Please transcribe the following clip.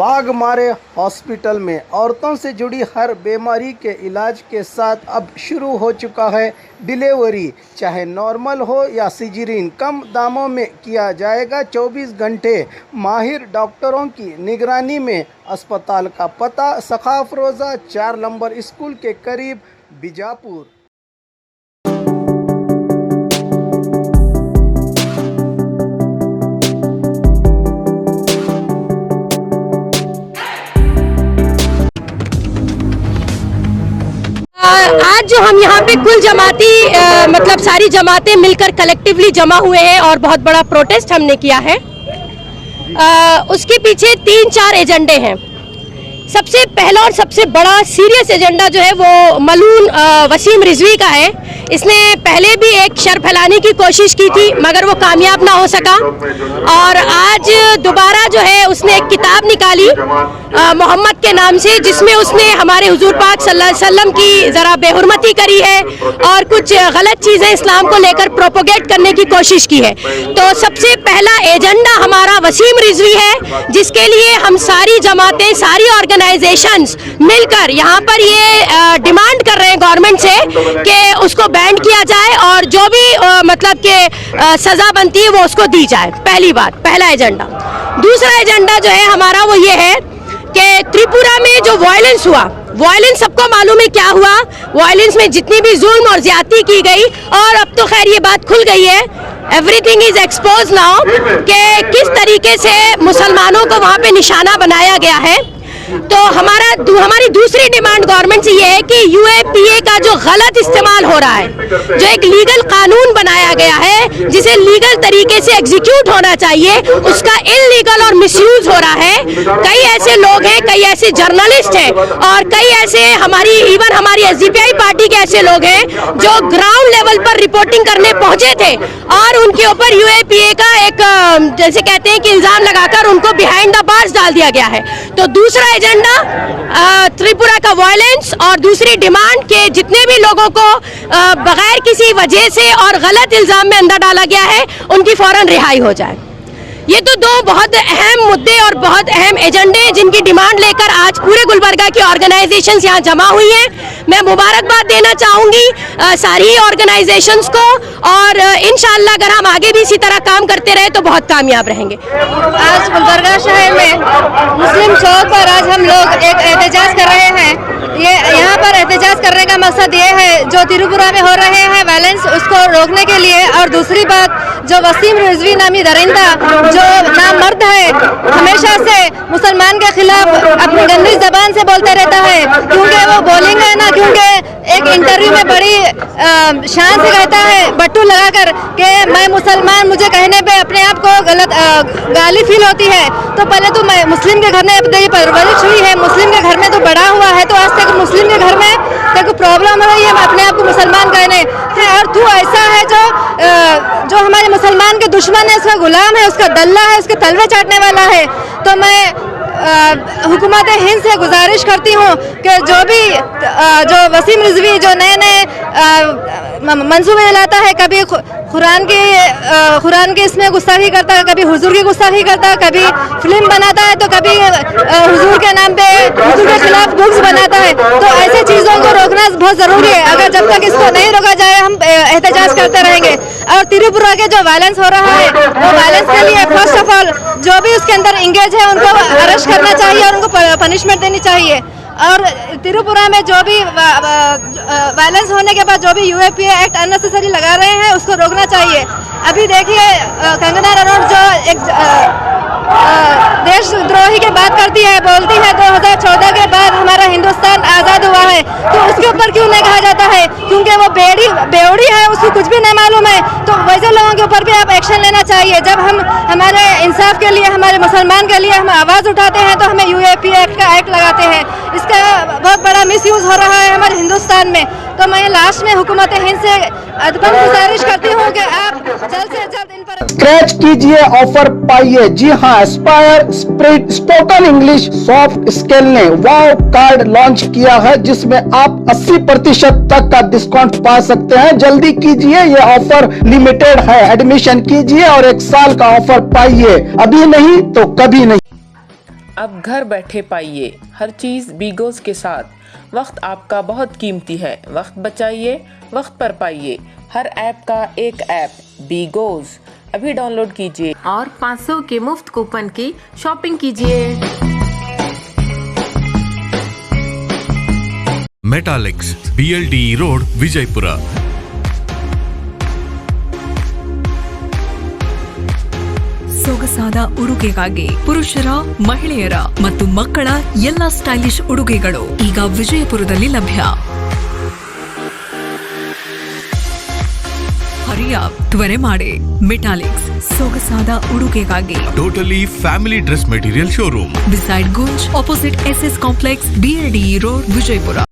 Baghmare hospital में औरतों से जुड़ी हर बीमारी के इलाज के साथ अब शुरू हो चुका है डिलीवरी। चाहे नॉर्मल हो या सिजरीन, कम दामों में किया जाएगा। 24 घंटे माहिर डॉक्टरों की निगरानी में। अस्पताल का पता सखाफ रोज़ा 4 नंबर स्कूल के करीब, बीजापुर। आज जो हम यहाँ पे कुल जमाती मतलब सारी जमातें मिलकर कलेक्टिवली जमा हुए हैं और बहुत बड़ा प्रोटेस्ट हमने किया है। उसके पीछे 3-4 एजेंडे हैं। सबसे पहला और सबसे बड़ा सीरियस एजेंडा जो है वो मलून वसीम रिजवी का है। इसने पहले भी एक शर फैलाने की कोशिश की थी मगर वो कामयाब ना हो सका, और आज दोबारा जो है उसने एक किताब निकाली मोहम्मद के नाम से, जिसमें उसने हमारे हुजूर पाक सल्लल्लाहु अलैहि वसल्लम की ज़रा बेहुरमती करी है और कुछ गलत चीज़ें इस्लाम को लेकर प्रोपोगेट करने की कोशिश की है। तो सबसे पहला एजेंडा हमारा वसीम रिजवी है, जिसके लिए हम सारी जमातें, सारी ऑर्गेनाइजेशंस मिलकर यहाँ पर ये डिमांड कर रहे हैं गवर्नमेंट से कि उसको बैंड किया जाए और जो भी मतलब कि सज़ा बनती है वो उसको दी जाए। पहली बात, पहला एजेंडा। दूसरा एजेंडा जो है हमारा वो ये है कि त्रिपुरा में जो वायलेंस हुआ, वायलेंस सबको मालूम है क्या हुआ। वायलेंस में जितनी भी जुल्म और ज्यादती की गई, और अब तो खैर ये बात खुल गई है, एवरीथिंग इज एक्सपोज नाउ, कि किस तरीके से मुसलमानों को वहाँ पे निशाना बनाया गया है। तो हमारी दूसरी डिमांड गवर्नमेंट से ये है कि यूएपीए का जो गलत इस्तेमाल हो रहा है, जो एक लीगल कानून बनाया गया है जिसे लीगल तरीके से एग्जीक्यूट होना चाहिए, उसका इल्लीगल और मिसयूज हो रहा है। कई ऐसे लोग हैं, कई ऐसे जर्नलिस्ट हैं और कई ऐसे हमारी एसडीपीआई पार्टी के ऐसे लोग हैं जो ग्राउंड लेवल पर रिपोर्टिंग करने पहुंचे थे और उनके ऊपर यूएपीए का एक जैसे कहते हैं कि इल्जाम लगाकर उनको बिहाइंड द बार्स डाल दिया गया है। तो दूसरा एजेंडा त्रिपुरा का वायलेंस, और दूसरी डिमांड के जितने भी लोगों को बगैर किसी वजह से और गलत इल्जाम में अंदर डाला गया है उनकी फौरन रिहाई हो जाए। ये तो दो बहुत अहम मुद्दे और बहुत अहम एजेंडे जिनकी डिमांड लेकर आज पूरे गुलबर्गा की ऑर्गेनाइजेशंस यहाँ जमा हुई हैं। मैं मुबारकबाद देना चाहूँगी सारी ऑर्गेनाइजेशंस को, और इंशाअल्लाह अगर हम आगे भी इसी तरह काम करते रहे तो बहुत कामयाब रहेंगे। आज गुलबर्गा शहर में मुस्लिम चौक पर आज हम लोग एक एहतजाज कर रहे हैं। ये यहाँ पर एहतजाज करने का मकसद ये है जो त्रिपुरा में हो रहे हैं वायलेंस, उसको रोकने के लिए। और दूसरी बात, जो वसीम रिजवी नामी दरिंदा जो नामर्द है, हमेशा से मुसलमान के खिलाफ अपनी गंदी जबान से बोलता रहता है, क्योंकि वो बोलेंगे ना, क्योंकि एक इंटरव्यू में बड़ी शान से कहता है बट्टू लगाकर कि मैं मुसलमान, मुझे कहने पे अपने आप को गलत गाली फील होती है। तो पहले तो मैं मुस्लिम के घर में अपनी परवरिश हुई है, मुस्लिम के घर में तो बड़ा हुआ है, तो आज तक मुस्लिम के घर में कोई प्रॉब्लम हो रही है अपने आप को मुसलमान कहने। और तू ऐसा है जो हमारे मुसलमान के दुश्मन है, उसका गुलाम है, उसका दल्ला है, उसके तलवे चाटने वाला है। तो मैं हुकूमत हिंद से गुजारिश करती हूँ कि जो वसीम रिजवी जो नए मंसूबे लाता है, कभी कुरान के इसमें गुस्ताखी करता है, कभी हुजूर की गुस्ताखी करता है, कभी फिल्म बनाता है, तो कभी हुजूर के नाम पे हुजूर के खिलाफ बुक्स बनाता है। तो ऐसे चीज़ों को रोकना बहुत ज़रूरी है। अगर जब तक इसको नहीं रोका जाए हम एहतजाज करते रहेंगे। और त्रिपुरा के जो वायलेंस हो रहा है, वो वायलेंस के लिए फर्स्ट ऑफ ऑल जो भी उसके अंदर इंगेज है उनको अरेस्ट करना चाहिए और उनको पनिशमेंट देनी चाहिए। और त्रिपुरा में जो भी वायलेंस होने के बाद जो भी यूएपीए एक्ट अननेसेसरी लगा रहे हैं उसको रोकना चाहिए। अभी देखिए कंगना रनौत जो एक देशद्रोही की बात करती है, बोलती है 2014 के बाद हमारा हिंदुस्तान आज़ाद हुआ है, तो उसके ऊपर क्यों नहीं कहा जाता है? क्योंकि वो बेवड़ी है, उसको कुछ भी नहीं मालूम है। तो वैसे लोगों के ऊपर भी आप एक्शन लेना चाहिए। जब हम हमारे इंसाफ के लिए, हमारे मुसलमान के लिए हम आवाज़ उठाते हैं तो हमें यूएपीए एक्ट का एक्ट लगाते हैं। इसका बहुत बड़ा मिसयूज़ हो रहा है हमारे हिंदुस्तान में। तो मैं लास्ट में हुकूमत हिंद से अदबन गुजारिश करती हूँ कि आप जल्द से जल्द इन पर स्क्रैच कीजिए, ऑफर पाइए। जी हाँ, Aspire spoken English soft skill ने वाव कार्ड लॉन्च किया है, जिसमें आप 80% तक का डिस्काउंट पा सकते हैं। जल्दी कीजिए, ये ऑफर लिमिटेड है। एडमिशन कीजिए और 1 साल का ऑफर पाइए। अभी नहीं तो कभी नहीं। अब घर बैठे पाइए हर चीज बीगोज के साथ। वक्त आपका बहुत कीमती है, वक्त बचाइए, वक्त पर पाइए। हर ऐप का एक ऐप बीगोज, अभी डाउनलोड कीजिए और 500 के मुफ्त कूपन की शॉपिंग कीजिए। Metallics BLDE road Vijayapura. ಸೊಗಸಾದ ಉಡುಗೆಗಾಗಿ ಪುರುಷರ, ಮಹಿಳೆಯರ ಮತ್ತು ಮಕ್ಕಳ ಎಲ್ಲ ಸ್ಟೈಲಿಶ್ ಉಡುಗೆಗಳು ಈಗ ವಿಜಯಪುರದಲ್ಲಿ ಲಭ್ಯ. ಹರಿಯ ತ್ವರೆ ಮಾಡಿ. ಮೆಟಾಲಿಕ್ಸ್ ಸೊಗಸಾದ ಉಡುಗೆಗಾಗಿ totally family dress material showroom beside Gunj, opposite SS complex, BLDE road Vijayapura.